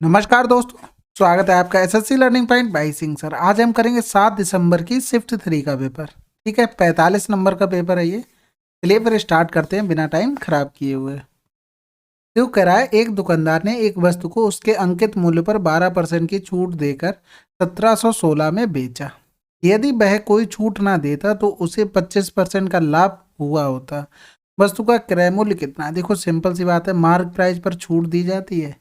नमस्कार दोस्तों। स्वागत है आपका SSC learning point by Singh sir. आज हम करेंगे 7 दिसंबर की शिफ्ट 3 का पेपर। ठीक है, 45 नंबर का पेपर है ये। चलिए फिर स्टार्ट करते हैं बिना टाइम खराब किए हुए। जो कह रहा है, एक दुकानदार ने एक वस्तु को उसके अंकित मूल्य पर 12% की छूट देकर 1716 में बेचा। यदि वह कोई छूट ना देता तो उसे 25% का लाभ हुआ होता। वस्तु का क्रय मूल्य कितना है? देखो सिंपल सी बात है, मार्क प्राइस पर छूट दी जाती है।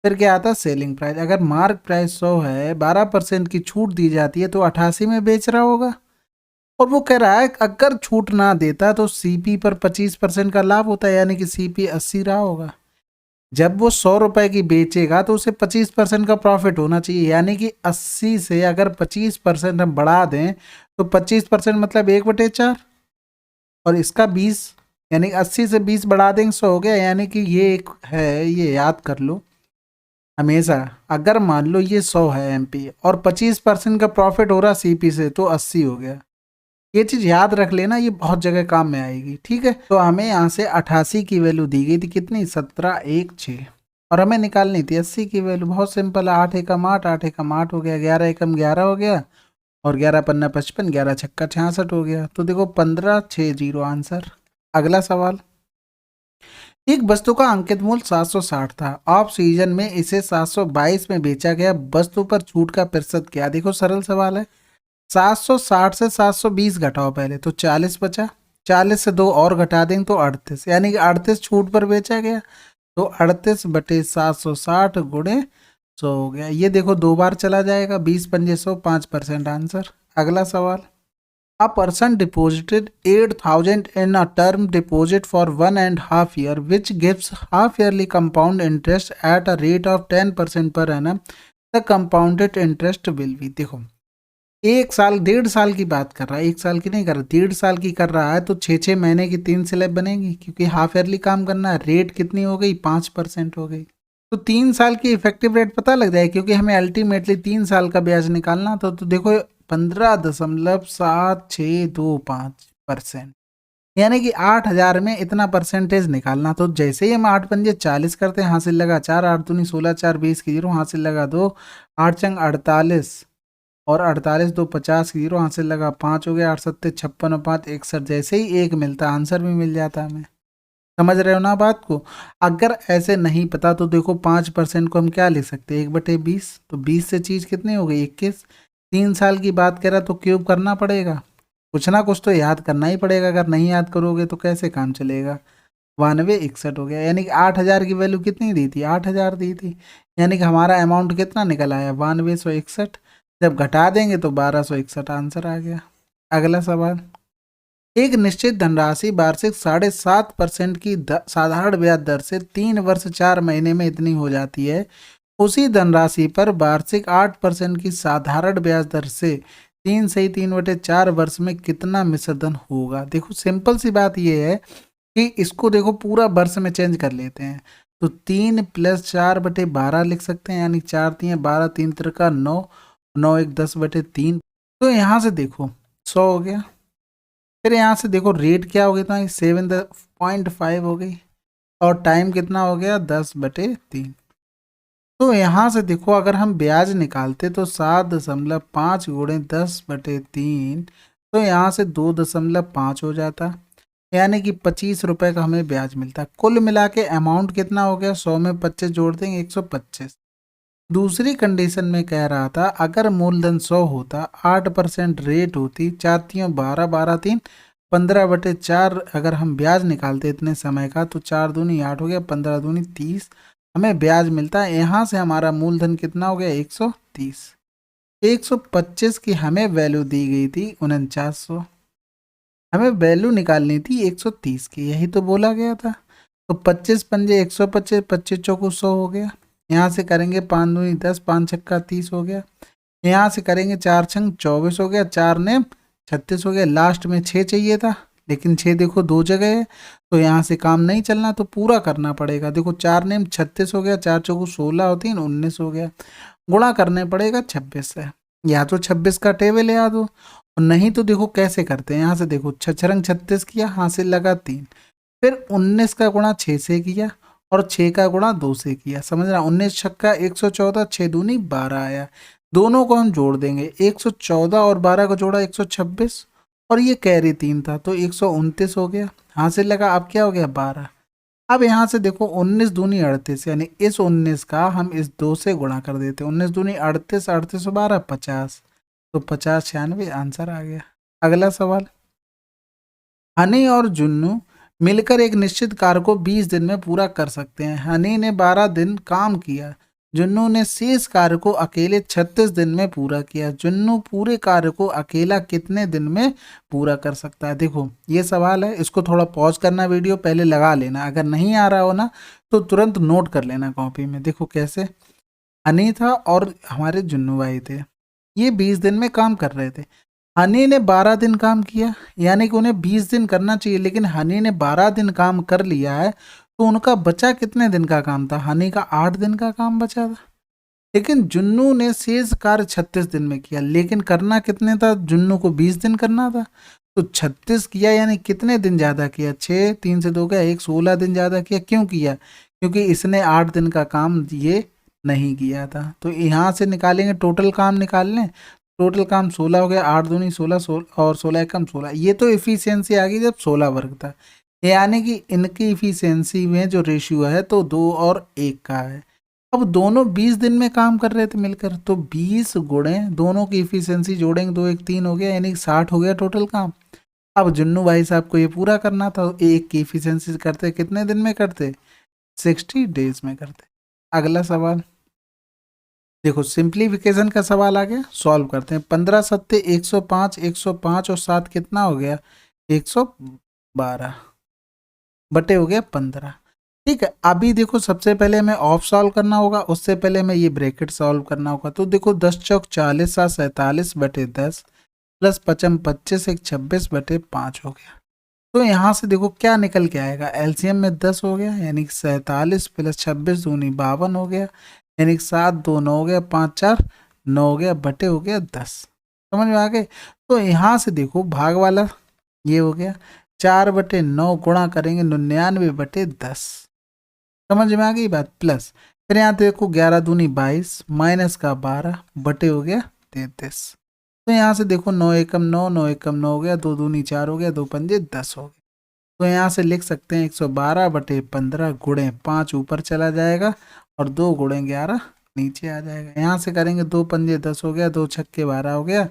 फिर क्या आता है? Selling price. अगर मार्क प्राइस 100 है, 12% की छूट दी जाती है तो 88 में बेच रहा होगा। और वो कह रहा है अगर छूट ना देता तो सीपी पर 25% का लाभ होता है, यानी कि सीपी 80 रहा होगा। जब वो 100 रुपए की बेचेगा तो उसे 25% का प्रॉफिट होना चाहिए, यानी कि 80 से अगर 25% हम बढ़ा दें तो 25% मतलब 1/4, और इसका 20, यानी 80 से 20 बढ़ा देंगे 100 हो गया। यानी कि ये एक है, ये याद कर लो हमेशा। अगर मान लो ये 100 है एमपी और 25% का प्रॉफिट हो रहा सीपी से तो 80 हो गया। ये चीज याद रख लेना, ये बहुत जगह काम में आएगी। ठीक है, तो हमें यहाँ से 88 की वैल्यू दी गई थी, कितनी? 1716। और हमें निकालनी थी 80 की वैल्यू। बहुत सिंपल है, 8 एकम 8, 8 एकम 8 हो गया, 11 एकम 11 हो गया, और 11 पन्ना 55, 11 छक्का 66 हो गया। तो देखो 1560 आंसर। अगला सवाल। एक वस्तु का अंकित मूल्य 760 था। ऑफ सीजन में इसे 722 में बेचा गया। वस्तु पर छूट का प्रतिशत क्या? देखो सरल सवाल है। 760 से 720 घटाओ पहले, तो 40 बचा। 40 से 2 और घटा देंगे तो 38, यानी कि 38 छूट पर बेचा गया। तो 38/760 गुणे 100 हो गया। ये देखो 2 बार चला जाएगा, 20 पंजे 100, 5% आंसर। अगला सवाल। A person deposited 8,000 in a term deposit for 1.5 years, which gives half yearly compound interest at a rate of 10% per annum. The compounded interest will be, देखो 1 साल 1.5 साल की बात कर रहा है, 1 साल की नहीं कर रहा, 1.5 साल की कर रहा है। तो 6 महीने की 3 स्लैब बनेगी, क्योंकि हाफ ईयरली काम करना है। रेट कितनी हो गई? 5% हो गई। तो 3 साल की इफेक्टिव रेट पता लग जाए, क्योंकि हमें अल्टीमेटली 3 साल का ब्याज निकालना था। तो देखो 15.7625%, यानी कि 8,000 में इतना परसेंटेज निकालना। तो जैसे ही हम 8 पंजे 40 करते हैं, हासिल लगा 4, 8 दूनी 16, 4 20 की 0, हासिल लगा 2, 8 चंग 48, और 48 2 50 की 0, हासिल लगा 5 हो गया, 8 सत्ते 56 और 5 61। जैसे ही एक मिलता आंसर भी मिल जाता हमें। समझ रहे हो ना बात को? अगर ऐसे नहीं पता तो देखो 5% को हम क्या लिख सकते हैं? 1/20। तो 20 से चीज कितनी हो गई? 21। 3 साल की बात करा तो क्यूब करना पड़ेगा, कुछ ना कुछ तो याद करना ही पड़ेगा। अगर नहीं याद करोगे तो कैसे काम चलेगा? 9261 हो गया। यानी कि 8,000 की वैल्यू कितनी दी थी? 8,000 दी थी। यानी कि हमारा अमाउंट कितना निकल आया? 9261। जब घटा देंगे तो 1261 आंसर आ गया। अगला सवाल। एक निश्चित धनराशि वार्षिक 7.5% की साधारण ब्याज दर से 3 वर्ष 4 महीने में इतनी हो जाती है। उसी धनराशि पर वार्षिक 8% की साधारण ब्याज दर से 3/4 वर्ष में कितना मिश्रधन होगा? देखो सिंपल सी बात यह है कि इसको देखो पूरा वर्ष में चेंज कर लेते हैं। तो 3 + 4/12 लिख सकते हैं, यानी 4 3 12, 3 3 9, 9 1 10/3। तो यहाँ से देखो 100 हो गया। फिर यहाँ से देखो रेट क्या हो गया था? 7.5 हो गई, और टाइम कितना हो गया? 10/3। तो यहाँ से देखो अगर हम ब्याज निकालते तो 7.5 गुणे 10/3, तो यहाँ से 2.5 हो जाता, यानी कि 25 रुपए का हमें ब्याज मिलता। कुल मिला के अमाउंट कितना हो गया? 100 में 25 जोड़ देंगे, 125। दूसरी कंडीशन में कह रहा था अगर मूलधन 100 होता, 8% रेट होती, 4 3 12, 12 3 15/4। अगर हम ब्याज निकालते इतने समय का तो 4 दूनी 8 हो गया, 15 दूनी 30 हमें ब्याज मिलता है। यहाँ से हमारा मूलधन कितना हो गया? 130। 125 की हमें वैल्यू दी गई थी 4900, हमें वैल्यू निकालनी थी 130 की, यही तो बोला गया था। तो 25 पंजे 125, 25 चौको 100 हो गया। यहाँ से करेंगे 5 दूनी 10, 5 छक्का 30 हो गया। यहाँ से करेंगे 4 छंग 24 हो गया, 4 ने 36 हो गया। लास्ट में 6 चाहिए था, लेकिन 6 देखो 2 जगह है, तो यहाँ से काम नहीं चलना, तो पूरा करना पड़ेगा। देखो 4 ने 36 हो गया, 4 चौको 16 होती है, 19 हो गया। गुणा करने पड़ेगा 26 से, या तो 26 का टेबल याद हो, और नहीं तो देखो कैसे करते हैं। यहाँ से देखो 6 छरंग 36 किया, हासिल लगा 3, फिर 19 का गुणा 6 से किया, और 6 का गुणा 2 से किया, समझ रहा, 19 छक्का 114, 6 दूनी 12 आया। दोनों को हम जोड़ देंगे, 114 और 12 को जोड़ा 126, और ये कैरी 3 था तो 129 हो गया, हासिल लगा। अब क्या हो गया 12। अब यहाँ से देखो 19 दूनी 38, यानी इस 19 का हम इस 2 से गुणा कर देते, 19 दूनी 38, 38 12 50, तो 50 96 आंसर आ गया। अगला सवाल, हनी और जुन्नू मिलकर एक निश्चित कार्य को 20 दिन में पूरा कर सकते हैं। हनी ने 12 दिन काम किया, जुन्नू ने शेष कार्य को अकेले 36 दिन में पूरा किया। जुन्नू पूरे कार्य को अकेला कितने दिन में पूरा कर सकता है? देखो ये सवाल है, इसको थोड़ा पॉज करना, वीडियो पहले लगा लेना, अगर नहीं आ रहा हो ना तो तुरंत नोट कर लेना कॉपी में। देखो कैसे, हनी था और हमारे जुन्नू भाई थे, ये 20 दिन में काम कर रहे थे। हनी ने 12 दिन काम किया, यानी कि उन्हें 20 दिन करना चाहिए, लेकिन हनी ने 12 दिन काम कर लिया है, तो उनका बचा कितने दिन का काम था? हनी का 8 दिन का काम बचा था। लेकिन जुन्नू ने शेष कार्य 36 दिन में किया, लेकिन करना कितने था? जुन्नू को 20 दिन करना था, तो 36 किया, यानी कितने दिन ज़्यादा किया? 6, 3 से 2 गया 1, 16 दिन ज़्यादा किया। क्यों किया? क्योंकि इसने 8 दिन का काम ये नहीं किया था। तो यहाँ से निकालेंगे, टोटल काम निकाल लें, टोटल काम 16 हो गया, 8 दूनी 16, 16 और 16 एकम 16। ये तो इफिशियंसी आ गई जब 16 वर्ग था, यानी कि इनकी इफिशियंसी में जो रेशियो है तो 2 और 1 का है। अब दोनों 20 दिन में काम कर रहे थे मिलकर, तो 20 गुणे दोनों की इफिशियंसी जोड़ेंगे, 2 1 3 हो गया, यानी 60 हो गया टोटल काम। अब जुन्नू भाई साहब को ये पूरा करना था, एक की इफिशियंसी करते कितने दिन में करते? 60 डेज में करते। अगला सवाल देखो, सिंप्लीफिकेशन का सवाल आ गया, सॉल्व करते हैं। 15 सत्ते 105, 105 और 7 कितना हो गया? 112 बटे हो गया 15। ठीक है, अभी देखो सबसे पहले हमें ऑफ सॉल्व करना होगा, उससे पहले हमें ये ब्रैकेट सॉल्व करना होगा। तो देखो 10 चौक 40, 7 47 बटे 10 प्लस 55 25 1 26 बटे 5 हो गया। तो यहाँ से देखो क्या निकल के आएगा, एलसीएम में 10 हो गया, यानी कि 47 प्लस 26 दूनी 52 हो गया, यानी कि 7 2 9 हो गया, 5 4 9 हो गया, बटे हो गया 10। समझ में आ गए? तो यहाँ से देखो भाग वाला ये हो गया, 4 बटे 9 गुणा करेंगे 99 बटे 10। समझ में आ गई बात? प्लस फिर यहाँ देखो 11 दूनी 22 माइनस का 12 बटे हो गया 33। तो यहाँ से देखो 9 एकम 9, 9 एकम 9 हो गया, 2 दूनी 4 हो गया, 2 पंजे 10 हो गया। तो यहाँ से लिख सकते हैं 112 बटे 15 गुणे 5 ऊपर चला जाएगा और 2 गुणे 11 नीचे आ जाएगा। यहाँ से करेंगे 2 पंजे 10 हो गया, 2 छक्के 12 हो गया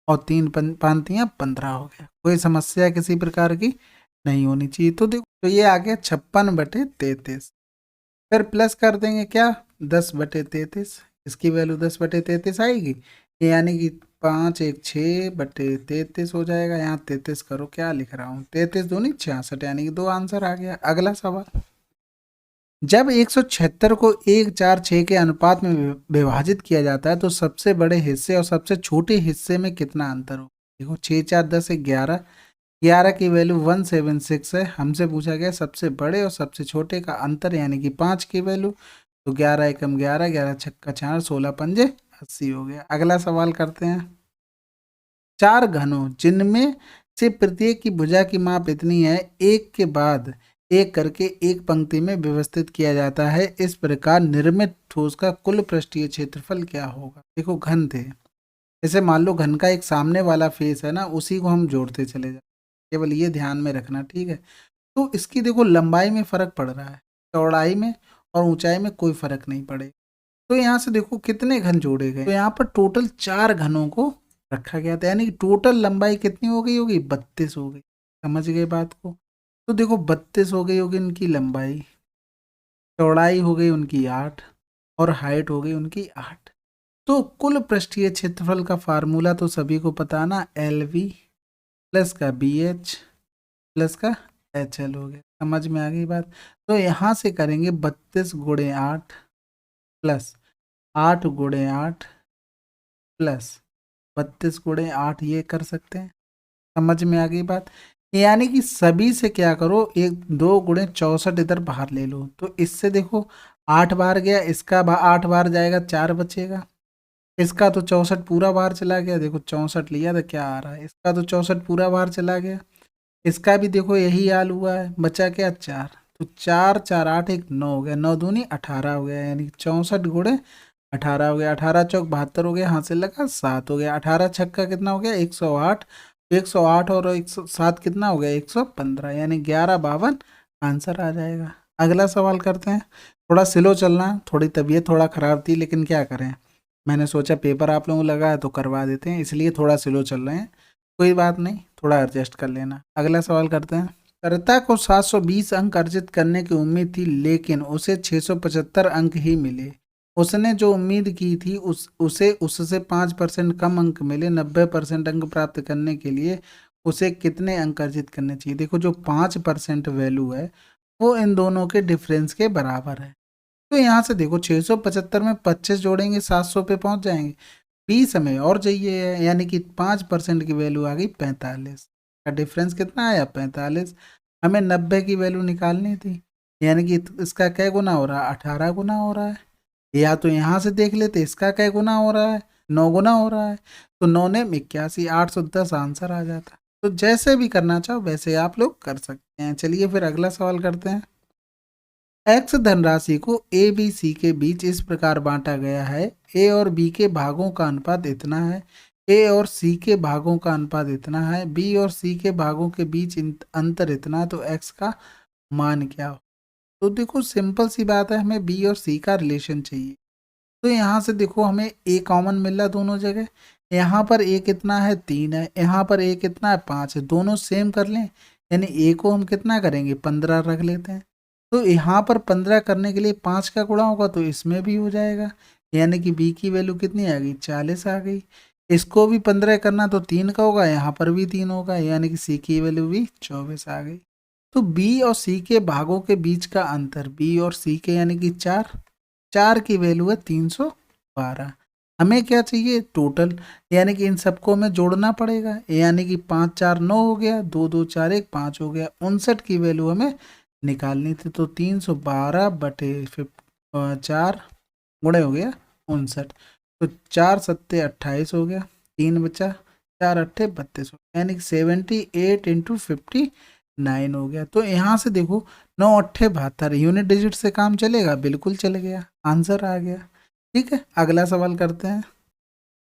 और 3 पांतियाँ 15 हो गया। कोई समस्या किसी प्रकार की नहीं होनी चाहिए। तो देखो, तो ये आ गया 56 बटे 33। फिर प्लस कर देंगे क्या, 10 बटे 33, इसकी वैल्यू 10 बटे 33 आएगी, यानी कि 5 1 6 बटे 33 हो जाएगा। यहाँ 33 करो, क्या लिख रहा हूँ, 33 दूनी 66, यानी कि 2 आंसर आ गया। अगला सवाल, जब 176 को 1 4 6 के अनुपात में विभाजित किया जाता है तो सबसे बड़े हिस्से और सबसे छोटे हिस्से में कितना अंतर हो? देखो 6 4 10 11, 11 की वैल्यू 176 है, हमसे पूछा गया सबसे बड़े और सबसे छोटे का अंतर, यानी कि 5 की वैल्यू, तो 11 एकम 11, 11 छक्का 4, 16 पंजे 80 हो गया। अगला सवाल करते हैं, 4 घनों जिनमें से प्रत्येक की भुजा की माप इतनी है, एक के बाद एक करके एक पंक्ति में व्यवस्थित किया जाता है, इस प्रकार निर्मित ठोस का कुल पृष्ठीय क्षेत्रफल क्या होगा? देखो घन थे, जैसे मान लो घन का एक सामने वाला फेस है ना, उसी को हम जोड़ते चले जाए, केवल ये ध्यान में रखना, ठीक है। तो इसकी देखो लंबाई में फर्क पड़ रहा है, चौड़ाई में और ऊंचाई में कोई फर्क नहीं पड़े। तो यहाँ से देखो कितने घन जोड़े गए, तो यहाँ पर टोटल 4 घनों को रखा गया था, यानी कि टोटल लंबाई कितनी हो गई होगी? 32 हो गई। समझ गए बात को? तो देखो 32 हो गई होगी इनकी लंबाई, चौड़ाई हो गई उनकी 8 और हाइट हो गई उनकी 8। तो कुल पृष्ठीय क्षेत्रफल का फार्मूला तो सभी को पता ना, LV प्लस का BH प्लस का HL हो गया। समझ में आ गई बात? तो यहाँ से करेंगे 32 गुणे 8 प्लस 8 गुणे 8 प्लस 32 गुणे 8, ये कर सकते हैं। समझ में आ गई बात? यानी कि सभी से क्या करो, 1 2 गुणे 64 इधर बाहर ले लो, तो इससे देखो 8 बार गया, इसका 8 बार जाएगा, 4 बचेगा, इसका तो 64 पूरा बाहर चला गया, देखो 64 लिया तो क्या आ रहा है, इसका तो 64 पूरा बाहर चला गया, इसका भी देखो यही हाल हुआ है, बचा क्या 4, तो 4 4 8 1 9 हो गया, 9 दूनी 18 हो गया, यानी 64 गुणे 18 हो गया, 18 चौक 72 हो गया, हाथ से लगा 7 हो गया, 18 छक्का कितना हो गया 108, 108 और 107 कितना हो गया 115, यानी 1152 आंसर आ जाएगा। अगला सवाल करते हैं। थोड़ा स्लो चलना, थोड़ी तबीयत थोड़ा ख़राब थी लेकिन क्या करें, मैंने सोचा पेपर आप लोगों को लगा है तो करवा देते हैं, इसलिए थोड़ा स्लो चल रहे हैं, कोई बात नहीं, थोड़ा एडजस्ट कर लेना। अगला सवाल करते हैं। कर्ता को 720 अंक अर्जित करने की उम्मीद थी लेकिन उसे 675 अंक ही मिले। उसने जो उम्मीद की थी उसे उससे 5% कम अंक मिले। 90% अंक प्राप्त करने के लिए उसे कितने अंक अर्जित करने चाहिए? देखो जो 5% वैल्यू है वो इन दोनों के डिफरेंस के बराबर है। तो यहाँ से देखो 675 में 25 जोड़ेंगे 700 पे पहुंच जाएंगे। 20 हमें और चाहिए है, यानी कि 5% की वैल्यू आ गई 45 का डिफरेंस कितना आया 45। हमें 90 की वैल्यू निकालनी थी, यानी कि इसका क्या गुना हो रहा है 18 गुना हो रहा है। या तो यहाँ से देख लेते इसका क्या गुना हो रहा है 9 गुना हो रहा है, तो 9 ने 81 810 आंसर आ जाता। तो जैसे भी करना चाहो वैसे आप लोग कर सकते हैं। चलिए फिर अगला सवाल करते हैं। एक्स धनराशि को ए बी सी के बीच इस प्रकार बांटा गया है, ए और बी के भागों का अनुपात इतना है, ए और सी के भागों का अनुपात इतना है, बी और सी के भागों के बीच अंतर इतना, तो एक्स का मान क्या हो? तो देखो सिंपल सी बात है, हमें बी और सी का रिलेशन चाहिए। तो यहाँ से देखो हमें ए कॉमन मिल रहा है दोनों जगह, यहाँ पर ए कितना है 3 है, यहाँ पर ए कितना है 5 है, दोनों सेम कर लें, यानी ए को हम कितना करेंगे 15 रख लेते हैं। तो यहाँ पर 15 करने के लिए 5 का गुणा होगा तो इसमें भी हो जाएगा, यानी कि बी की वैल्यू कितनी आ गई 40 आ गई। इसको भी 15 करना तो 3 का होगा, यहाँ पर भी 3 होगा, यानी कि सी की वैल्यू भी 24 आ गई। तो बी और सी के भागों के बीच का अंतर, बी और सी के यानी कि 4, 4 की वैल्यू है 312। हमें क्या चाहिए टोटल, यानी कि इन सबको हमें जोड़ना पड़ेगा, यानी कि 5 4 9 हो गया, 2 2 4 1 5 हो गया, 59 की वैल्यू हमें निकालनी थी। तो 312 बटे 4 गुणे हो गया 59, तो 4 सत्ते 28 हो गया, 3 बचा, 4 अट्ठे 32 हो गया, यानी कि 78 इंटू 59 हो गया। तो यहाँ से देखो 9 अट्ठे 72 यूनिट डिजिट से काम चलेगा, बिल्कुल चल गया, आंसर आ गया। ठीक है, अगला सवाल करते हैं।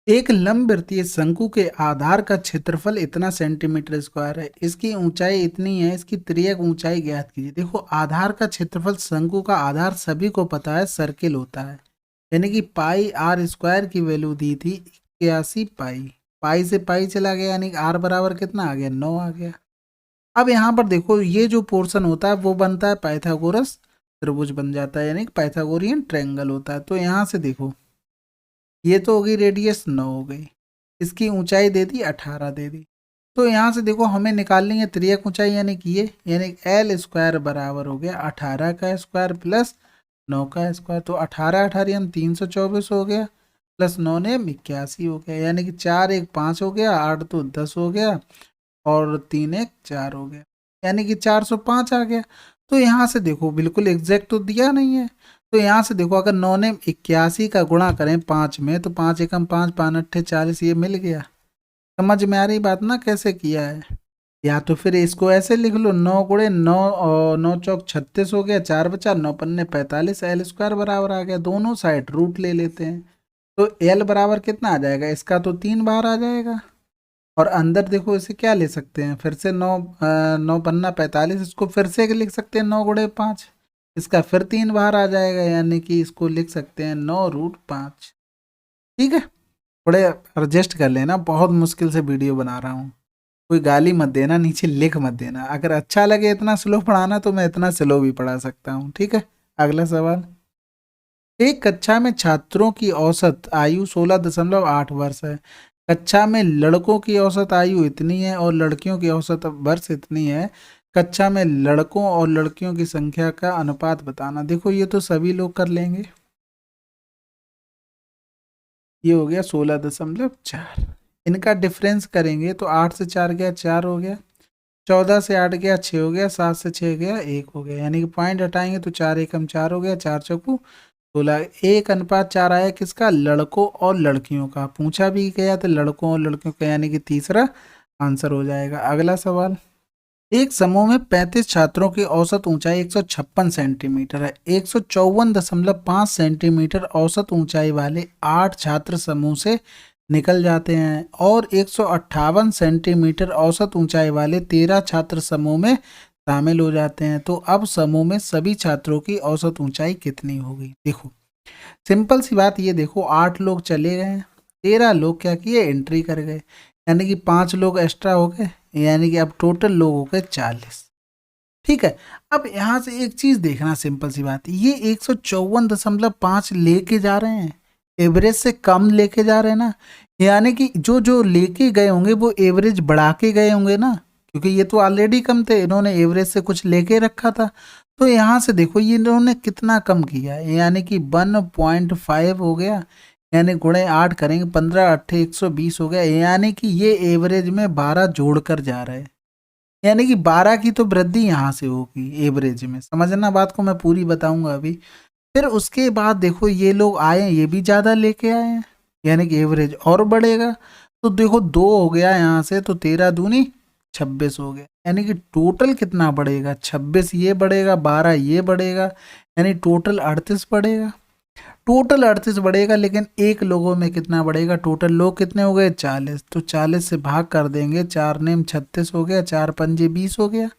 एक लंबवृत्तीय शंकु के आधार का क्षेत्रफल इतना सेंटीमीटर स्क्वायर है, इसकी ऊंचाई इतनी है, इसकी तिर्यक ऊंचाई ज्ञात कीजिए। देखो आधार का क्षेत्रफल, शंकु का आधार सभी को पता है सर्किल होता है, यानी कि पाई आर स्क्वायर की वैल्यू दी थी 81 पाई, पाई से पाई चला गया, यानी कि आर बराबर कितना आ गया 9 आ गया। अब यहाँ पर देखो ये जो पोर्शन होता है वो बनता है पाइथागोरस त्रिभुज बन जाता है, यानी कि पाइथागोरियन ट्रायंगल होता है। तो यहाँ से देखो ये तो हो गई रेडियस 9 हो गई, इसकी ऊंचाई दे दी 18 दे दी। तो यहाँ से देखो हमें निकालनी है तिर्यक ऊंचाई, यानी कि ये, यानी एल स्क्वायर बराबर हो गया 18 का स्क्वायर प्लस 9 का स्क्वायर। तो 18 18 हम 324 हो गया, प्लस 9 ने 81 हो गया, यानी कि 4 1 5 हो गया, 8 2 10 हो गया, और 3 1 4 हो गया, यानी कि 405 आ गया। तो यहाँ से देखो बिल्कुल एग्जैक्ट तो दिया नहीं है, तो यहाँ से देखो अगर 9 ने 81 का गुणा करें 5 में, तो 5 एकम 5 5 अट्ठे 40, ये मिल गया। समझ में आ रही बात ना कैसे किया है? या तो फिर इसको ऐसे लिख लो 9 गुणे 9 और 9 चौक 36 हो गया, 4 बचा, 9 पन्ने 45, एल स्क्वायर बराबर आ गया। दोनों साइड रूट ले लेते हैं, तो एल बराबर कितना आ जाएगा, इसका तो 3 बार आ जाएगा, और अंदर देखो इसे क्या ले सकते हैं फिर से 9 पन्ना 45, इसको फिर से लिख सकते हैं 9 गुणे 5, इसका फिर 3 बार आ जाएगा, यानी कि इसको लिख सकते हैं 9√5। ठीक है, थोड़े एडजस्ट कर लेना, बहुत मुश्किल से वीडियो बना रहा हूँ, कोई गाली मत देना, नीचे लिख मत देना। अगर अच्छा लगे इतना स्लो पढ़ाना तो मैं इतना स्लो भी पढ़ा सकता हूँ। ठीक है, अगला सवाल। एक कक्षा में छात्रों की औसत आयु 16.8 वर्ष है। कक्षा में लड़कों की औसत आयु इतनी है और लड़कियों की औसत वर्ष इतनी है। कक्षा में लड़कों और लड़कियों की संख्या का अनुपात बताना। देखो ये तो सभी लोग कर लेंगे, ये हो गया 16.4। इनका डिफरेंस करेंगे तो 8 से 4 गया 4 हो गया, 14 से 8 गया 6 हो गया, 7 से 6 गया 1 हो गया, यानी कि पॉइंट हटाएंगे तो 4 एकम 4 हो गया, 4 चौकू 16, 1:4 आया किसका, लड़कों और लड़कियों का। पूछा भी गया तो लड़कों और लड़कियों का, यानी कि तीसरा आंसर हो जाएगा। अगला सवाल। एक समूह में 35 छात्रों की औसत ऊंचाई 156 सेंटीमीटर है। 154.5 सेंटीमीटर औसत ऊंचाई वाले 8 छात्र समूह से निकल जाते हैं और 158 सेंटीमीटर औसत ऊंचाई वाले 13 छात्र समूह में शामिल हो जाते हैं। तो अब समूह में सभी छात्रों की औसत ऊंचाई कितनी होगी? देखो सिंपल सी बात, ये देखो 8 लोग चले गए, 13 लोग क्या किए, एंट्री कर गए, यानी कि 5 लोग एक्स्ट्रा हो गए, यानी कि अब टोटल लोग हो गए 40। ठीक है, अब यहाँ से एक चीज देखना, सिंपल सी बात, ये 154.5 लेके जा रहे हैं, एवरेज से कम लेके जा रहे हैं ना, यानी कि जो जो लेके गए होंगे वो एवरेज बढ़ा के गए होंगे ना, क्योंकि ये तो ऑलरेडी कम थे, इन्होंने एवरेज से कुछ लेके रखा था। तो यहाँ से देखो ये इन्होंने कितना कम किया, यानी कि 1.5 हो गया, यानी गुणे 8 करेंगे 15 8 120 हो गया, यानी कि ये एवरेज में 12 जोड़कर जा रहे हैं, यानी कि 12 की तो वृद्धि यहाँ से होगी एवरेज में। समझना बात को, मैं पूरी बताऊंगा अभी। फिर उसके बाद देखो ये लोग आए, ये भी ज़्यादा लेके आए हैं, यानी कि एवरेज और बढ़ेगा। तो देखो 2 हो गया यहाँ से, तो 13 दूनी 26 हो गया, यानी कि टोटल कितना बढ़ेगा, 26 ये बढ़ेगा, 12 ये बढ़ेगा, यानी टोटल 38 बढ़ेगा। टोटल 38 बढ़ेगा, लेकिन एक लोगों में कितना बढ़ेगा, टोटल लोग कितने हो गए 40, तो 40 से भाग कर देंगे, 4 नेम 36 हो गया, 4 पंजे 20 हो गया।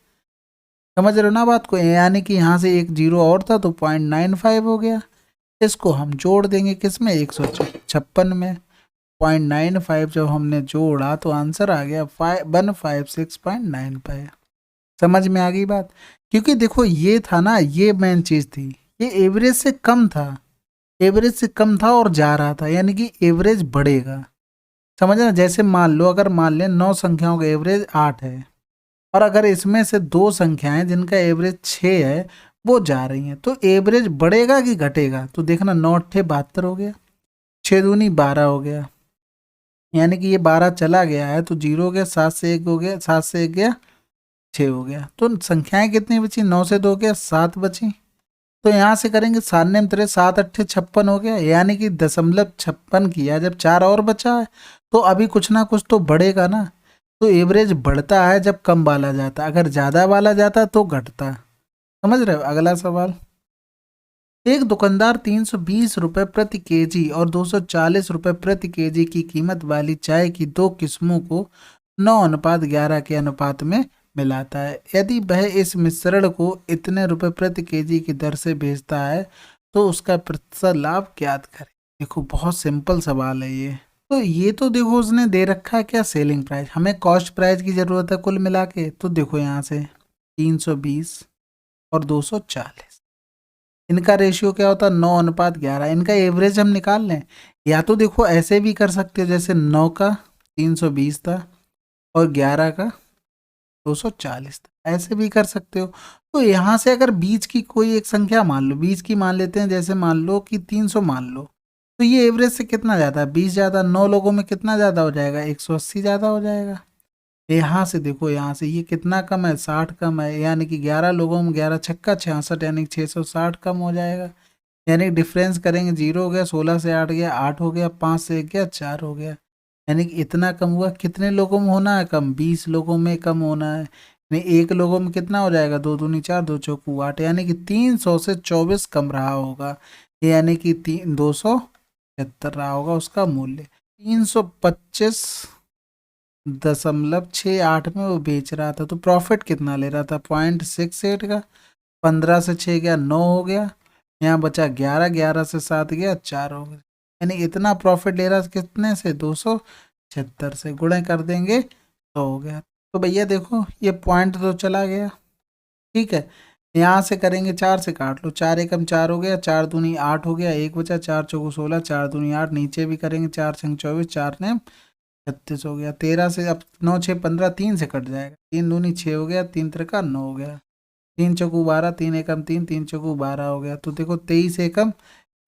समझ रहे हो ना बात को, यानी कि यहाँ से एक जीरो और था तो 0.95 हो गया। इसको हम जोड़ देंगे किसमें, 156 में, 0.95 जब हमने जोड़ा तो आंसर आ गया 156.95। समझ में आ गई बात? क्योंकि देखो ये था ना, ये मेन चीज थी, ये एवरेज से कम था, एवरेज से कम था और जा रहा था, यानी कि एवरेज बढ़ेगा। समझना, जैसे मान लो अगर मान लें 9 संख्याओं का एवरेज 8 है, और अगर इसमें से 2 संख्याएं जिनका एवरेज 6 है वो जा रही हैं, तो एवरेज बढ़ेगा कि घटेगा? तो देखना 9 अट्ठे 72 हो गया, 6 दूनी 12 हो गया, यानी कि ये 12 चला गया है तो 0 हो गया, 7 से 1 हो गया, 7 से 1 गया 6 हो गया। तो संख्याएं कितनी बची, 9 से 2 गया 7 बची। तो यहाँ से करेंगे 7 नेम 3 7 अट्ठे 56 हो गया, यानी कि 0.56 किया, जब 4 और बचा है तो अभी कुछ ना कुछ तो बढ़ेगा ना। तो एवरेज बढ़ता है जब कम वाला जाता, अगर ज़्यादा वाला जाता तो घटता। समझ रहे हो? अगला सवाल, एक दुकानदार 320 रुपये प्रति केजी और 240 रुपये प्रति केजी की कीमत वाली चाय की 2 किस्मों को 9:11 के अनुपात में मिलाता है। यदि वह इस मिश्रण को इतने रुपए प्रति केजी की दर से बेचता है तो उसका प्रतिशत लाभ ज्ञात करें। देखो बहुत सिंपल सवाल है ये। तो ये तो देखो उसने दे रखा है क्या, सेलिंग प्राइस, हमें कॉस्ट प्राइस की ज़रूरत है कुल मिला के। तो देखो यहाँ से 320 और 240, इनका रेशियो क्या होता है 9:11, इनका एवरेज हम निकाल लें। या तो देखो ऐसे भी कर सकते हो, जैसे 9 का 320 था और 11 का 240 था, ऐसे भी कर सकते हो। तो यहाँ से अगर बीच की कोई एक संख्या मान लो, बीच की मान लेते हैं, जैसे मान लो कि 300 मान लो, तो ये एवरेज से कितना ज़्यादा है, 20 ज़्यादा, 9 लोगों में कितना ज़्यादा हो जाएगा, 180 ज़्यादा हो जाएगा। यहाँ से देखो, यहाँ से ये कितना कम है, 60 कम है, यानी कि 11 लोगों में 11 छक्का 66, यानी कि 660 कम हो जाएगा। यानी डिफरेंस करेंगे 0 हो गया, 16 से 8 गया 8 हो गया, 5 से 1 गया 4 हो गया, यानी कि इतना कम हुआ। कितने लोगों में होना है कम, 20 लोगों में कम होना है। यानी एक लोगों में कितना हो जाएगा, 2 दूनी 4 2 चौकू 8, यानी कि 300 से 24 कम रहा होगा, यानी कि 275 रहा होगा उसका मूल्य। 325.68 में वो बेच रहा था, तो प्रॉफिट कितना ले रहा था, 0.68 का। 15 से 6 गया 9 हो गया, यहाँ बचा 11, 11 से 7 गया 4 हो गया, यानी इतना प्रॉफिट ले रहा था कितने से, 276 से, गुणे कर देंगे तो हो गया। तो भैया देखो ये पॉइंट तो चला गया, ठीक है। यहाँ से करेंगे 4 से काट लो, 4 एकम 4 हो गया, 4 दूनी 8 हो गया, एक बचा, 4 चौको 16, 4 दूनी 8, नीचे भी करेंगे 4 छंग 24, 4 ने 36 हो गया। 13 से अब 9 6 15, 3 से कट जाएगा, 3 दूनी 6 हो गया, 3 त्रिका 9 हो गया, 3 चौकू 12, 3 एकम 3, 3 चौकू 12 हो गया। तो देखो 23 एकम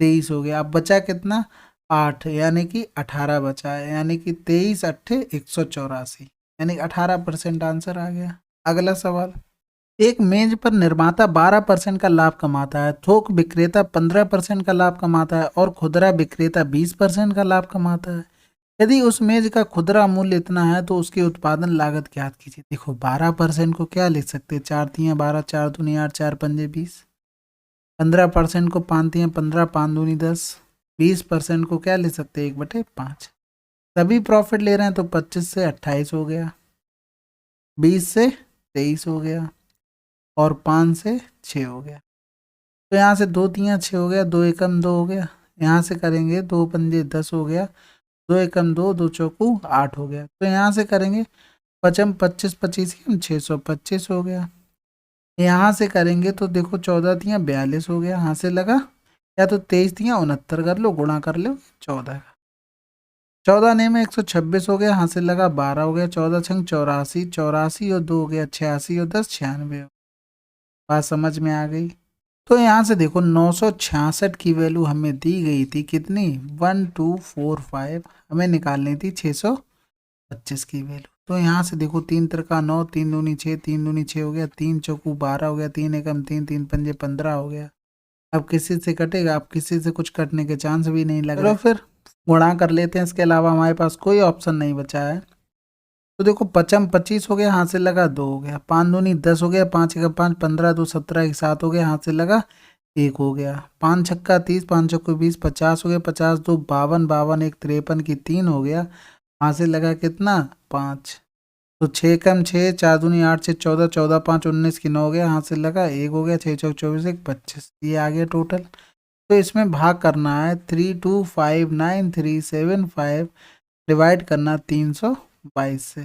23 हो गया। अब बचा कितना, 8, यानी कि 18 बचा है, यानी कि 23 अट्ठे 184, यानी 18% आंसर आ गया। अगला सवाल, एक मेज पर निर्माता 12% का लाभ कमाता है, थोक विक्रेता 15% का लाभ कमाता है और खुदरा विक्रेता 20% का लाभ कमाता है। यदि उस मेज का खुदरा मूल्य इतना है तो उसकी उत्पादन लागत ज्ञात कीजिए। देखो 12% को क्या लिख सकते हैं, 4×3 = 12, 4×2 = 8, 4×5 = 20। 15% को 5×3 = 15, 5×2 = 10। 20% को क्या ले सकते हैं, 1/5। तभी प्रॉफिट ले रहे हैं तो 25 से 28 हो गया, 20 से 23 हो गया और 5 से 6 हो गया। तो यहाँ से 2×3 = 6 हो गया, 2×1 = 2 हो गया। यहाँ से करेंगे 2×5 = 10 हो गया, 2×1 = 2, 2×4 = 8 हो गया। तो यहाँ से करेंगे 25, 25 625 हो गया। यहाँ से करेंगे तो देखो 14×3 = 42 हो गया, यहाँ से लगा, या तो 23×3 = 69 कर लो, गुणा कर लो 14 का। 14 में 126 हो गया, यहाँ से लगा 12 हो गया, 14×6 = 84, 84 और 2 हो गया 86 और 10 96। बात समझ में आ गई। तो यहाँ से देखो 966 की वैल्यू हमें दी गई थी, कितनी, 1245। हमें निकालनी थी 625 की वैल्यू। तो यहाँ से देखो 3×3 = 9, 3×2 = 6, 3×2 = 6 हो गया, 3×4 = 12 हो गया, 3×1 = 3, 3×5 = 15 हो गया। अब किसी से कटेगा, अब किसी से कुछ कटने के चांस भी नहीं लग रहे। चलो फिर गुणा कर लेते हैं, इसके अलावा हमारे पास कोई ऑप्शन नहीं बचा है। तो देखो 25 हो गया, हाथ से लगा 2 हो गया, 5×2 = 10 हो गया, 5×1 = 5, 15×2 = 17, 7 हो गया, हाथ से लगा 1 हो गया, 5×6 = 30, 5×4 = 20, 50 हो गया, 50×2 = 52, 52 1 53 की 3 हो गया, हाथ से लगा कितना, 5। तो 6×6 = 4×2 = 8, 6 14, 14 5 19 की 9 हो गया, हाथ से लगा 1 हो गया, 6×4 = 24, 1 25। ये आ गया टोटल। तो इसमें भाग करना है 3259375, डिवाइड करना 322 से।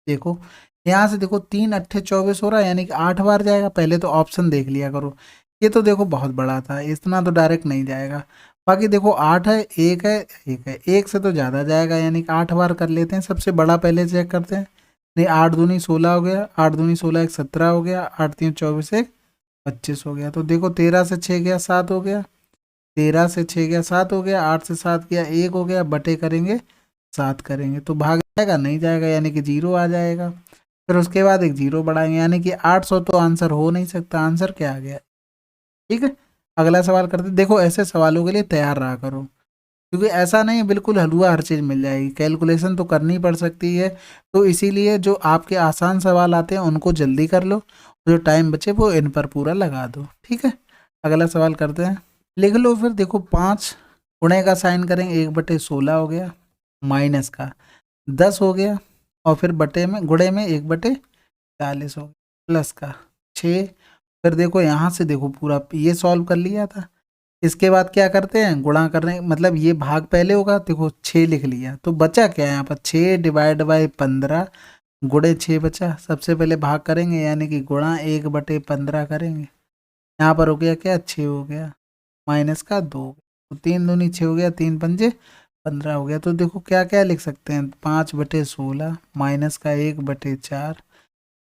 देखो यहाँ से देखो 3×8 = 24 हो रहा है, यानी कि 8 बार जाएगा। पहले तो ऑप्शन देख लिया करो, ये तो देखो बहुत बड़ा था, इतना तो डायरेक्ट नहीं जाएगा। बाकी देखो 8 है, 1 है, 1 है, 1 से तो ज़्यादा जाएगा, यानी कि 8 बार कर लेते हैं। सबसे बड़ा पहले चेक करते हैं। नहीं, 8×2 = 16 हो गया, 8×2 = 16, 1 17 हो गया, 8×3 = 24, 1 25 हो गया। तो देखो 13 से 6 गया 7 हो गया, 13 से 6 गया 7 हो गया, 8 से 7 गया 1 हो गया, बटे करेंगे 7 करेंगे तो भाग जाएगा, नहीं जाएगा, यानी कि 0 आ जाएगा। फिर उसके बाद एक 0 बढ़ाएंगे, यानी कि 800 तो आंसर हो नहीं सकता, आंसर क्या आ गया। ठीक है, अगला सवाल करते। देखो ऐसे सवालों के लिए तैयार रहा करो, क्योंकि ऐसा नहीं बिल्कुल हलवा हर चीज़ मिल जाएगी, कैलकुलेशन तो करनी पड़ सकती है। तो इसीलिए जो आपके आसान सवाल आते हैं उनको जल्दी कर लो, जो टाइम बचे वो इन पर पूरा लगा दो। ठीक है, अगला सवाल करते हैं। लिख लो फिर। देखो 5 गुणे का साइन करेंगे, 1/16 हो गया, माइनस का 10 हो गया, और फिर बटे में गुणे में 1/40 हो गया, प्लस का 6। फिर देखो यहाँ से देखो पूरा ये सॉल्व कर लिया था। इसके बाद क्या करते हैं, गुणा करने, मतलब ये भाग पहले होगा। देखो 6 लिख लिया, तो बचा क्या है यहाँ पर, 6/15 गुणे 6 बचा। सबसे पहले भाग करेंगे, यानी कि गुणा 1/15 करेंगे। यहाँ पर हो गया क्या, 6 हो गया, माइनस का 2, तो 3×2 = 6 हो गया, 3×5 = 15 हो गया। तो देखो क्या क्या लिख सकते हैं, 5/16 माइनस का 1/4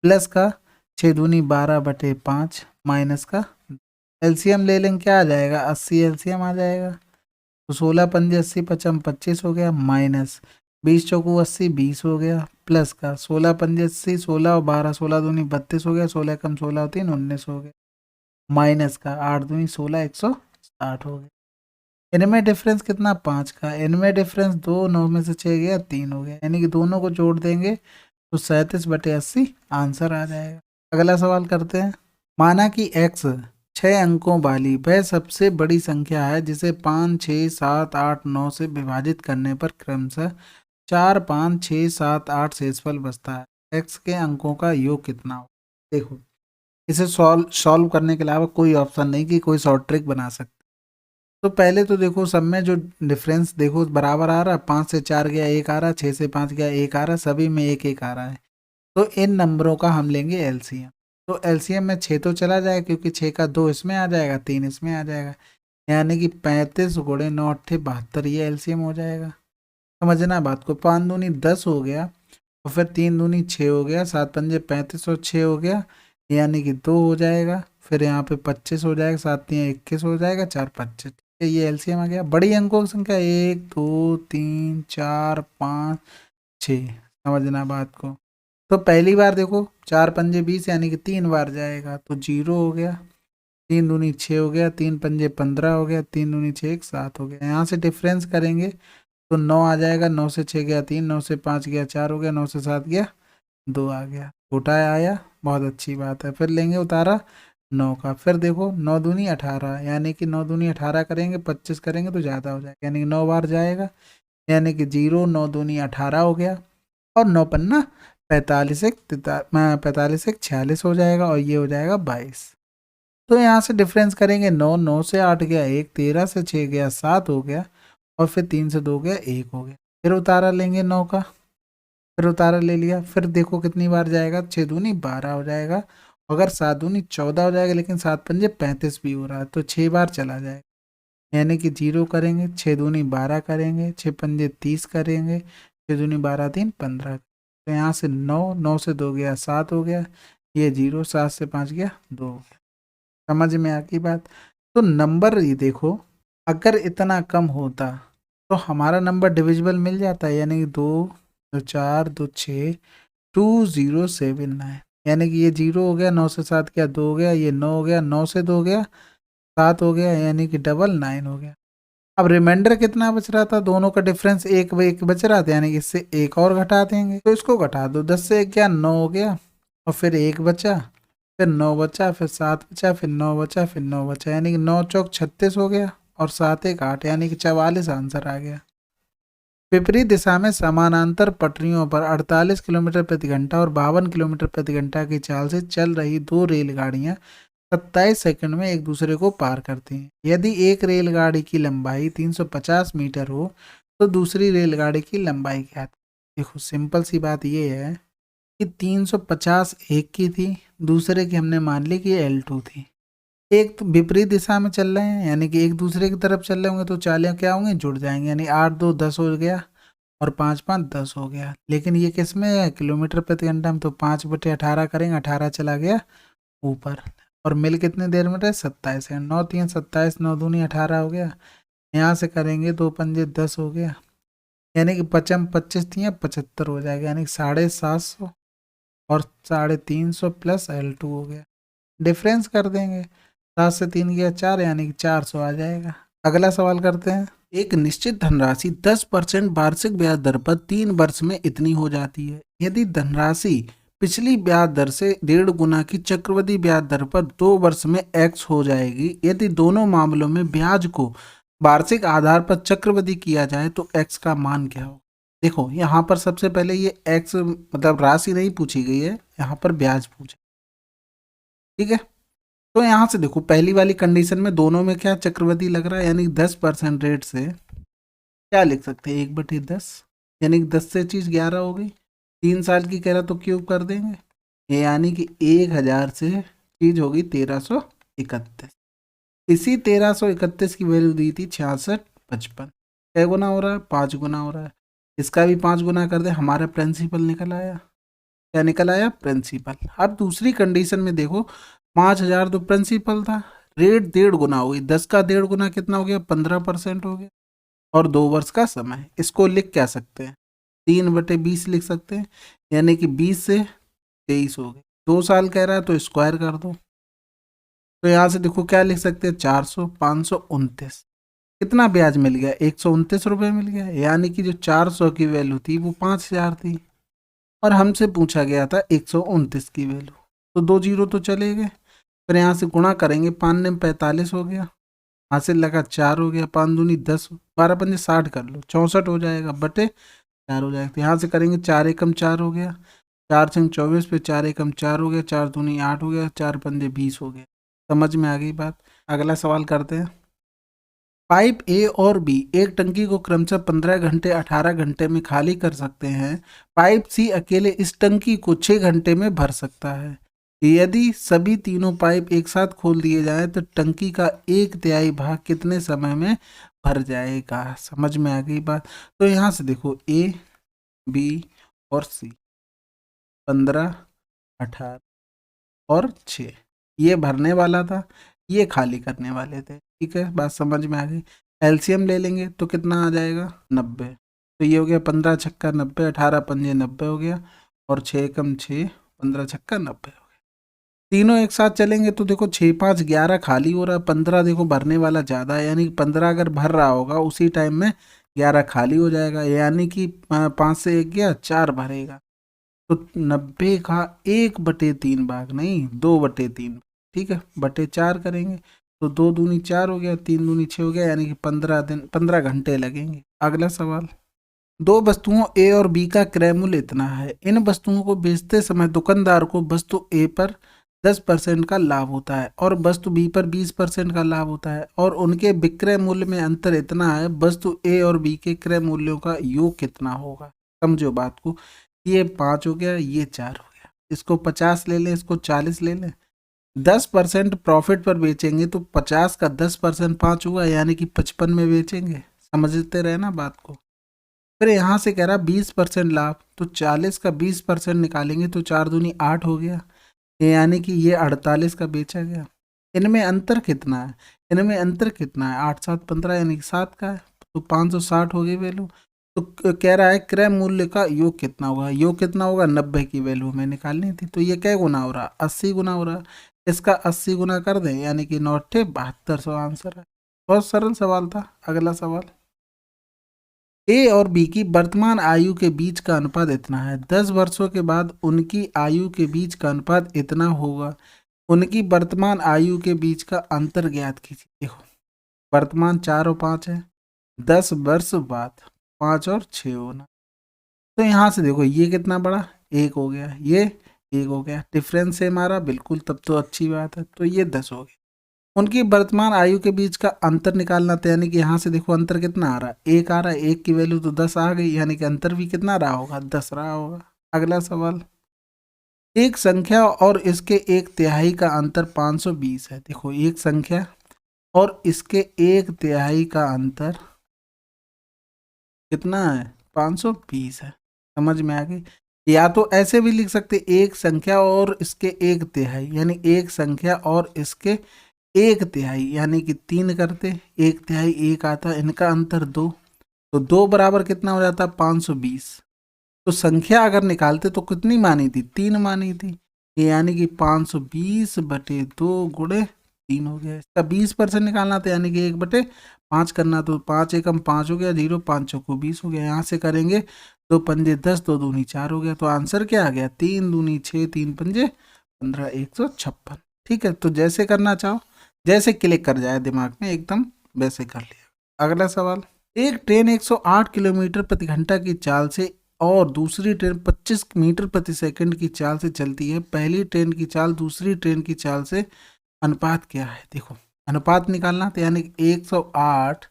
प्लस का 6×2 = 12/5 माइनस का, एलसीएम ले लेंगे, क्या आ जाएगा, 80 एलसीएम आ जाएगा। तो 16×5 = 80, 55 25 हो गया, माइनस 20×4 = 80 20 हो गया, प्लस का 16×5 = 80, 16 और 12, 16×2 = 32 हो गया, 16 × 16 और 3 19 हो गया, माइनस का 8×2 = 16 160 हो गया। इनमें डिफरेंस कितना, 5 का। इनमें डिफरेंस 2, 9 में से 6 गया 3 हो गया, यानी कि दोनों को जोड़ देंगे तो 37/80 आंसर आ जाएगा। अगला सवाल करते हैं। माना कि x 6 अंकों वाली वह सबसे बड़ी संख्या है जिसे 5 6 7 8 9 से विभाजित करने पर क्रमशः 4 5 6 7 8 शेषफल बचता है। x के अंकों का योग कितना हो। देखो इसे सॉल्व करने के अलावा कोई ऑप्शन नहीं कि कोई शॉर्ट ट्रिक बना सकते। तो पहले तो देखो सब में जो डिफरेंस देखो बराबर आ रहा है, 5 से 4 गया 1 आ रहा है, 6 से 5 गया 1 आ रहा है, सभी में 1 1 आ रहा है। तो इन नंबरों का हम लेंगे एलसीएम। तो एलसीएम में 6 तो चला जाएगा, क्योंकि 6 का 2 इसमें आ जाएगा, 3 इसमें आ जाएगा, यानी कि 35 गुणे 9 8 72 ये एलसीएम हो जाएगा। समझना बात को। 5×2 = 10 हो गया, और फिर 3×2 = 6 हो गया, 7×5 = 35 और 6 हो गया, यानी कि 2 हो जाएगा। फिर यहाँ पे 25 हो जाएगा, 7×3 = 21 हो जाएगा, 4 25, ये एलसीएम आ गया। बड़ी अंकों की संख्या 1 2 3 4 5 6। समझना बात को। तो पहली बार देखो 4×5 = 20, यानी कि 3 बार जाएगा, तो 0 हो गया, 3×2 = 6 हो गया, 3×5 = 15 हो गया, 3×2 = 6 7 हो गया। यहाँ से डिफरेंस करेंगे तो 9 आ जाएगा, 9 से 6 गया 3, 9 से 5 गया 4 हो गया, 9 से 7 गया 2 आ गया, छोटा आया, बहुत अच्छी बात है। फिर लेंगे उतारा 9 का, फिर देखो 9 दूनी 18, यानी कि 9 दूनी 18 करेंगे, 25 करेंगे तो ज़्यादा हो जाएगा, यानी कि 9 बार जाएगा, यानी कि 0, 9 दूनी 18 हो गया, और 9 पन्ना 45 एक 46 हो जाएगा, और ये हो जाएगा 22। तो यहाँ से डिफरेंस करेंगे, 9, 9 से 8 गया 1, 13 से 6 गया 7 हो गया, और फिर 3 से 2 गया 1 हो गया। फिर उतारा लेंगे 9 का, फिर उतारा ले लिया, फिर देखो कितनी बार जाएगा, 6 दूनी 12 हो जाएगा, अगर 7 दूनी 14 हो जाएगा, लेकिन 7 पंजे 35 भी हो रहा है, तो 6 बार चला जाएगा, यानी कि 0 करेंगे, 6 दूनी 12 करेंगे, 6 पंजे 30 करेंगे, 6 दूनी 12 3 15। तो यहाँ से 9, 9 से 2 गया 7 हो गया, ये 0, 7 से 5 गया 2 हो गया। समझ में आ गई बात। तो नंबर ये देखो, अगर इतना कम होता तो हमारा नंबर डिविजिबल मिल जाता है, यानी कि 2 2 4 2 6 2079, यानी कि ये 0 हो गया, 9 से 7 गया 2 हो गया, ये 9 हो गया, 9 से 2 गया 7 हो गया, यानी कि 999 हो गया। अब रिमाइंडर कितना बच रहा था, दोनों का डिफरेंस एक एक बच रहा था, यानी कि इससे एक और घटा देंगे, तो इसको घटा दो, 10 से 1 गया 9 हो गया, और फिर 1 बचा, फिर 9 बचा, फिर 7 बचा, फिर 9 बचा, फिर 9 बचा, यानी कि 9 चौक 36 हो गया, और 7 1 8, यानी कि 44 आंसर आ गया। विपरीत दिशा में समानांतर पटरियों पर 48 किलोमीटर प्रति घंटा और 52 किलोमीटर प्रति घंटा की चाल से चल रही दो रेलगाड़ियां 27 सेकंड में एक दूसरे को पार करती हैं। यदि एक रेलगाड़ी की लंबाई 350 मीटर हो तो दूसरी रेलगाड़ी की लंबाई क्या है? देखो सिंपल सी बात ये है कि 350 एक की थी, दूसरे की हमने मान ली कि L2 थी। एक तो विपरीत दिशा में चल रहे हैं, यानी कि एक दूसरे की तरफ चल रहे होंगे, तो चालें क्या होंगे, जुड़ जाएंगे, यानी 8 2 10 हो गया, और 5 5 10 हो गया। लेकिन ये किस में है, किलोमीटर प्रति घंटा में, तो 5/18 करेंगे, 18 चला गया ऊपर, और मिल कितनी देर में रहे, 27 है, 9 3 27, 9 दूनी 18 हो गया, यहाँ से करेंगे 2 पंजे 10 हो गया, यानी कि 25 25 थी 75 हो जाएगा, यानी कि 750 और 350 प्लस L2 हो गया। डिफरेंस कर देंगे, 7 से 3 गया 4, यानी कि 400 आ जाएगा। अगला सवाल करते हैं। एक निश्चित धनराशि 10% वार्षिक ब्याज दर पर 3 वर्ष में इतनी हो जाती है। यदि धनराशि पिछली ब्याज दर से 1.5 गुना की चक्रवृद्धि ब्याज दर पर 2 वर्ष में x हो जाएगी। यदि दोनों मामलों में ब्याज को वार्षिक आधार पर चक्रवृद्धि किया जाए तो x का मान क्या हो? देखो यहाँ पर सबसे पहले ये x मतलब राशि नहीं पूछी गई है, यहाँ पर ब्याज पूछा, ठीक है। तो यहाँ से देखो पहली वाली कंडीशन में दोनों में क्या चक्रवृद्धि लग रहा है, यानी 10% रेट से क्या लिख सकते हैं, 1/10, यानी कि 10 से चीज 11 हो गई, 3 साल की कह रहा तो क्यूब कर देंगे, ये यानी कि 1000 से चीज होगी 1331। इसी 1331 की वैल्यू दी थी 66 55, क्या गुना हो रहा है, 5 गुना हो रहा है, इसका भी 5 गुना कर दे, हमारा प्रिंसिपल निकल आया। क्या निकल आया, प्रिंसिपल। अब दूसरी कंडीशन में देखो 5000 तो प्रिंसिपल था, रेट 1.5 गुना हो गई, 10 का 1.5 गुना कितना हो गया, 15% हो गया, और 2 वर्ष का समय, इसको लिख क्या सकते हैं, 3/20 लिख सकते हैं, यानी कि 20 से 23 हो गए, 2 साल कह रहा है तो स्क्वायर कर दो, तो यहाँ से देखो क्या लिख सकते हैं, 400 529, कितना ब्याज मिल गया, 129 रुपये मिल गया, यानी कि जो 400 की वैल्यू थी वो 5000 थी, और हमसे पूछा गया था 129 की वैल्यू, तो 2 जीरो तो चले गए, फिर यहाँ से गुणा करेंगे, 5 ने 45 हो गया, हासिल लगा 4 हो गया, 5 दूनी 10, 12 पंजे 60 कर लो, 64 हो जाएगा, बटे 4 हो जाएगा, तो यहाँ से करेंगे 4 एकम 4 हो गया, 4 छंग 24 पे 4 एकम 4 हो गया, 4 दूनी 8 हो गया, 4 पंजे 20 हो गया। समझ में आ गई बात। अगला सवाल करते हैं। पाइप ए और बी एक टंकी को क्रमशः 15 घंटे 18 घंटे में खाली कर सकते हैं। पाइप सी अकेले इस टंकी को 6 घंटे में भर सकता है। यदि सभी तीनों पाइप एक साथ खोल दिए जाएं तो टंकी का 1/3 भाग कितने समय में भर जाएगा? समझ में आ गई बात। तो यहाँ से देखो ए बी और सी 15 18 और 6 ये भरने वाला था, ये खाली करने वाले थे, ठीक है, बात समझ में आ गई। एलसीएम ले लेंगे तो कितना आ जाएगा, 90, तो ये हो गया 15 छक्का 90, 18 पंजे 90 हो गया, और 6 एकम 6, 15 छक्का 90 हो गया। तीनों एक साथ चलेंगे तो देखो 6 5 11 खाली हो रहा है, 15 देखो भरने वाला ज़्यादा है, यानी कि 15 अगर भर रहा होगा उसी टाइम में 11 खाली हो जाएगा, यानी कि 5 से 1 गया, 4 भरेगा। तो 90 का 1/3 भाग नहीं, 2/3, ठीक है, बटे 4 करेंगे तो 2 दूनी 4 हो गया, 3 दूनी 6 हो गया, यानी कि 15 घंटे लगेंगे। अगला सवाल, दो वस्तुओं ए और बी का क्रय मूल्य इतना है। इन वस्तुओं को बेचते समय दुकानदार को वस्तु ए पर 10% का लाभ होता है और वस्तु बी पर 20% का लाभ होता है और उनके विक्रय मूल्य में अंतर इतना है। वस्तु ए और बी के क्रय मूल्यों का योग कितना होगा? समझो बात को, ये 5 हो गया, ये 4 हो गया, इसको 50 ले लें, इसको 40 ले लें। 10% प्रॉफिट पर बेचेंगे तो 50 का 10% 5 हुआ, यानी कि 55 में बेचेंगे। समझते रहे ना बात को। फिर यहाँ से कह रहा 20% लाभ, तो 40 का 20% निकालेंगे तो 4 दूनी 8 हो गया, यानी कि ये 48 का बेचा गया। इनमें अंतर कितना है? इनमें अंतर कितना है? 8 7 15, यानी कि 7 का है, तो 560 हो गई वैल्यू। तो कह रहा है क्रय मूल्य का योग कितना होगा? योग कितना होगा? 90 की वैल्यू हमें निकालनी थी, तो ये क्या गुना हो रहा? 80 गुना हो रहा। इसका 80 गुना कर दें, यानी कि 9 7200 आंसर है। बहुत सरल सवाल था। अगला सवाल, ए और बी की वर्तमान आयु के बीच का अनुपात इतना है। 10 वर्षों के बाद उनकी आयु के बीच का अनुपात इतना होगा। उनकी वर्तमान आयु के बीच का अंतर ज्ञात कीजिए। देखो, वर्तमान 4 और 5 है, 10 वर्ष बाद 5 और 6 होना, तो यहाँ से देखो ये कितना बड़ा, 1 हो गया, ये 1 हो गया, डिफरेंस है हमारा बिल्कुल, तब तो अच्छी बात है। तो ये 10 हो गया। उनकी वर्तमान आयु के बीच का अंतर निकालना था, यानी कि यहाँ से देखो अंतर कितना आ रहा है, 1 आ रहा है, 1 की वैल्यू तो 10 आ गई, यानी कि अंतर भी कितना रहा होगा? 10 रहा होगा। अगला सवाल, एक संख्या और इसके 1/3 का अंतर 520 है। देखो, एक संख्या और इसके 1/3 का अंतर कितना है? 520 है। समझ में आ गई? या तो ऐसे भी लिख सकते, एक संख्या और इसके 1/3, यानी एक संख्या और इसके 1/3, यानी कि 3 करते, 1/3 1 आता, इनका अंतर 2, तो 2 बराबर कितना हो जाता? 520। तो संख्या अगर निकालते तो कितनी मानी थी? 3 मानी थी, यानी कि 520/2 गुणे 3 हो गया। इसका 20% निकालना था, यानी कि 1/5 करना, तो 5 एकम 5 हो गया, 0 5 चौको 20 हो गया। यहाँ से करेंगे 2 पंजे 10, 2 दूनी 4 हो गया, तो आंसर क्या आ गया? 3 दूनी 6, 3 पंजे 15, 156। ठीक है, तो जैसे करना चाहो, जैसे क्लिक कर जाए दिमाग में एकदम, वैसे कर लिया। अगला सवाल, एक ट्रेन 108 किलोमीटर प्रति घंटा की चाल से और दूसरी ट्रेन 25 मीटर प्रति सेकंड की चाल से चलती है। पहली ट्रेन की चाल दूसरी ट्रेन की चाल से अनुपात क्या है? देखो, अनुपात निकालना तो, यानी 108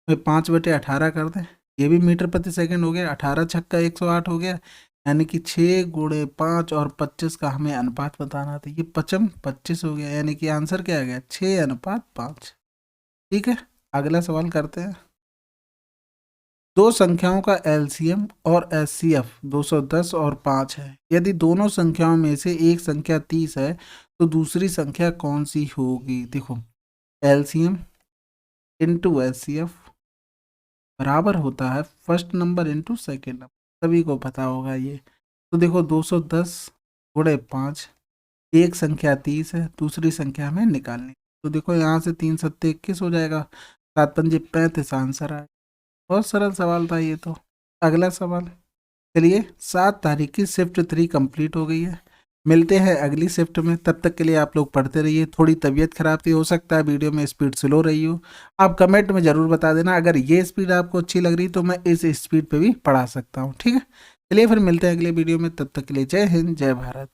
में 5/18 कर दें, ये भी मीटर प्रति सेकंड हो गया, 18 छक्का 108 हो गया, यानी कि 6 गुणे 5 और 25 का हमें अनुपात बताना था। ये 25 हो गया, यानी कि आंसर क्या आ गया? 6:5। ठीक है, अगला सवाल करते हैं। दो संख्याओं का एलसीएम और एचसीएफ 210 और 5 है। यदि दोनों संख्याओं में से एक संख्या 30 है तो दूसरी संख्या कौन सी होगी? देखो, एलसीएम इंटू एचसीएफ बराबर होता है first number into second number, सभी को पता होगा ये। तो देखो, 210 गुणे 5, एक संख्या 30 है, दूसरी संख्या हमें निकालनी। तो देखो, यहाँ से 3 सत्ते 21 हो जाएगा, 7 पंजे 35 आंसर आए। बहुत सरल सवाल था ये तो। अगला सवाल, चलिए 7 तारीख की शिफ्ट 3 कंप्लीट हो गई है। मिलते हैं अगली शिफ्ट में, तब तक के लिए आप लोग पढ़ते रहिए। थोड़ी तबीयत खराब थी, हो सकता है वीडियो में स्पीड स्लो रही हो। आप कमेंट में ज़रूर बता देना, अगर ये स्पीड आपको अच्छी लग रही तो मैं इस स्पीड पे भी पढ़ा सकता हूँ। ठीक है, चलिए फिर मिलते हैं अगले वीडियो में, तब तक के लिए जय हिंद, जय भारत।